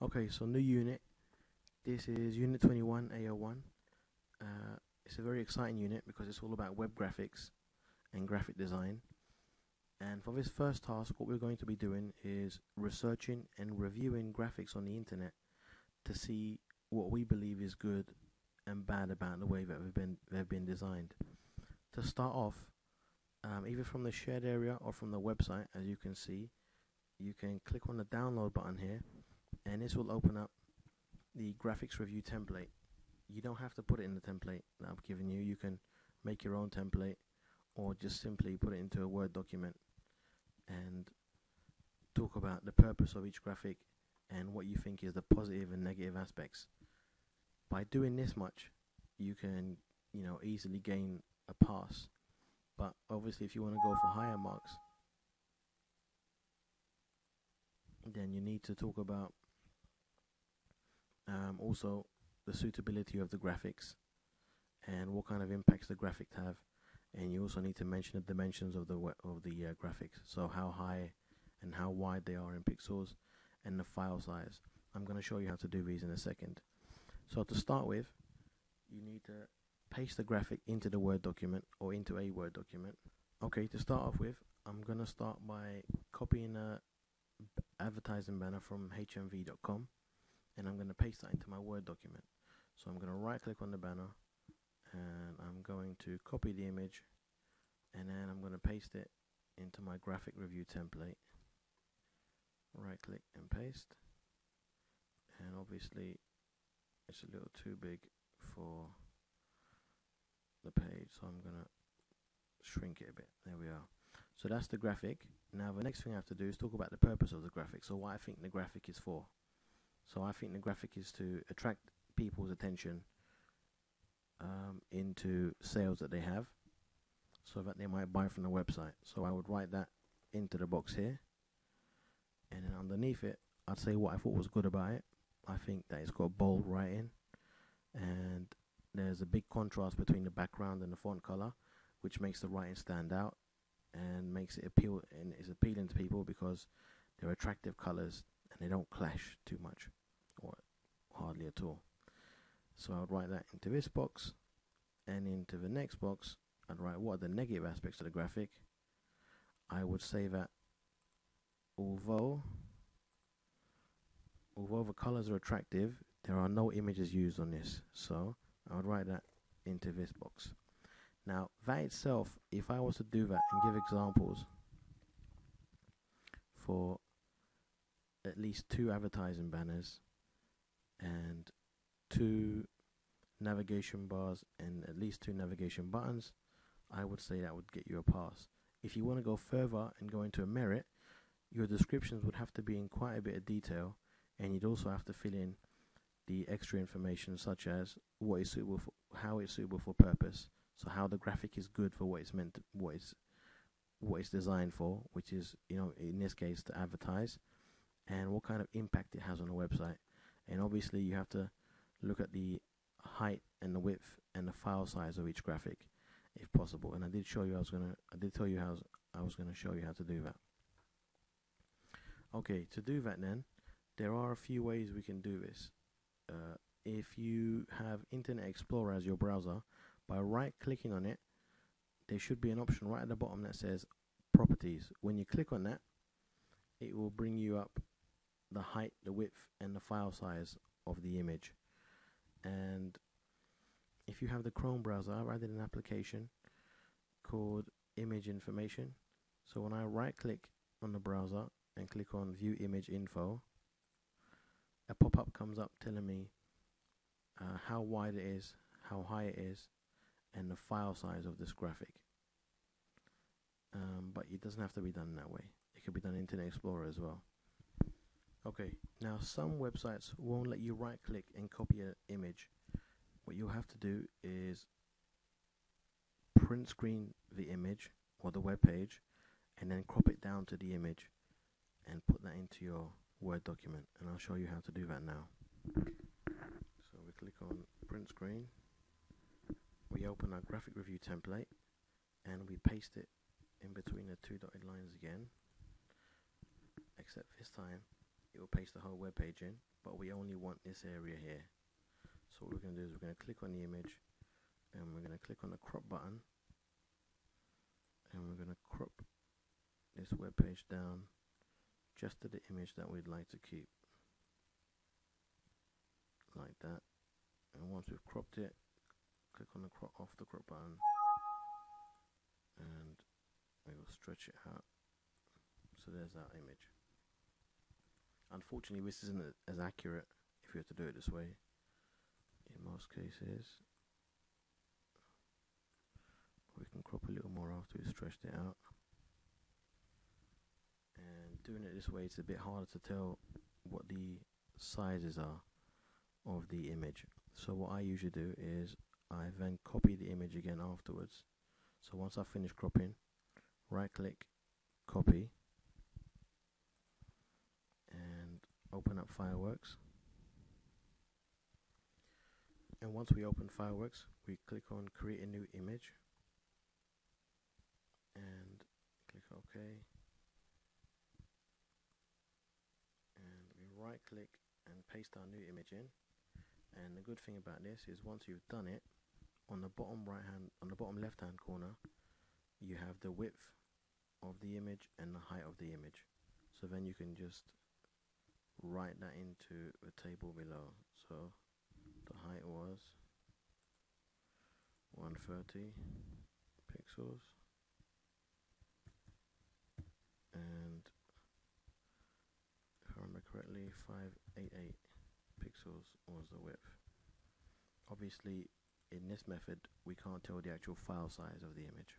Okay, so new unit. This is Unit 21 AO1. It's a very exciting unit because it's all about web graphics and graphic design. And for this first task, what we're going to be doing is researching and reviewing graphics on the internet to see what we believe is good and bad about the way that they've been designed. To start off, either from the shared area or from the website, as you can see, you can click on the download button here, and this will open up the graphics review template. You don't have to put it in the template that I've given you. You can make your own template or just simply put it into a Word document and talk about the purpose of each graphic and what you think is the positive and negative aspects. By doing this much, you can, easily gain a pass. But obviously, if you want to go for higher marks, then you need to talk about also the suitability of the graphics and what kind of impacts the graphics have, and you also need to mention the dimensions of the graphics, so how high and how wide they are in pixels, and the file size. I'm going to show you how to do these in a second. So to start with, you need to paste the graphic into the Word document or into a Word document. Okay, to start off with, I'm going to start by copying a advertising banner from hmv.com, and I'm going to paste that into my Word document. So I'm going to right click on the banner, and I'm going to copy the image, and then I'm going to paste it into my graphic review template. Right click and paste, and obviously it's a little too big for the page, so I'm going to shrink it a bit. There we are. So that's the graphic. Now the next thing I have to do is talk about the purpose of the graphic, so what I think the graphic is for. So I think the graphic is to attract people's attention into sales that they have, so that they might buy from the website. So I would write that into the box here, and then underneath it I'd say what I thought was good about it. I think that it's got bold writing, and there's a big contrast between the background and the font color, which makes the writing stand out and makes it appeal, and is appealing to people because they're attractive colors and they don't clash too much or hardly at all. So I would write that into this box, and into the next box I'd write what are the negative aspects of the graphic. I would say that although the colors are attractive, there are no images used on this, so I would write that into this box. Now that itself, if I was to do that and give examples for at least 2 advertising banners and 2 navigation bars and at least 2 navigation buttons, I would say that would get you a pass. If you want to go further and go into a merit, your descriptions would have to be in quite a bit of detail, and you'd also have to fill in the extra information, such as what is suitable for, how it's suitable for purpose, so how the graphic is good for what it's meant to, what it's designed for, which is, in this case, to advertise, and what kind of impact it has on the website. And obviously you have to look at the height and the width and the file size of each graphic if possible, and I did tell you how I was going to show you how to do that. Okay, to do that then, there are a few ways we can do this. If you have Internet Explorer as your browser, by right clicking on it, there should be an option right at the bottom that says properties. When you click on that, it will bring you up the height, the width, and the file size of the image. And if you have the Chrome browser, I've added an application called Image Information. So when I right click on the browser and click on View Image Info, a pop-up comes up telling me how wide it is, how high it is, and the file size of this graphic. But it doesn't have to be done that way. It could be done in Internet Explorer as well. Okay, now some websites won't let you right click and copy an image. What you'll have to do is print screen the image or the web page, and then crop it down to the image and put that into your Word document, and I'll show you how to do that now. So we click on print screen, we open our graphic review template, and we paste it in between the 2 dotted lines again, except this time it will paste the whole web page in, but we only want this area here. So what we're going to do is we're going to click on the image, and we're going to click on the crop button, and we're going to crop this web page down just to the image that we'd like to keep, like that. And once we've cropped it, click on the crop button, and we will stretch it out. So there's our image. Unfortunately, this isn't as accurate if you have to do it this way in most cases. We can crop a little more after we've stretched it out. And doing it this way, it's a bit harder to tell what the sizes are of the image. So what I usually do is I then copy the image again afterwards. So once I finish cropping, right click, copy, and open up Fireworks. And once we open Fireworks, we click on create a new image and click OK. And we right click and paste our new image in. And the good thing about this is once you've done it, on the bottom left hand corner, you have the width of the image and the height of the image. So then you can just write that into the table below. So the height was 130 pixels, and if I remember correctly, 588 pixels was the width. Obviously, in this method, we can't tell the actual file size of the image.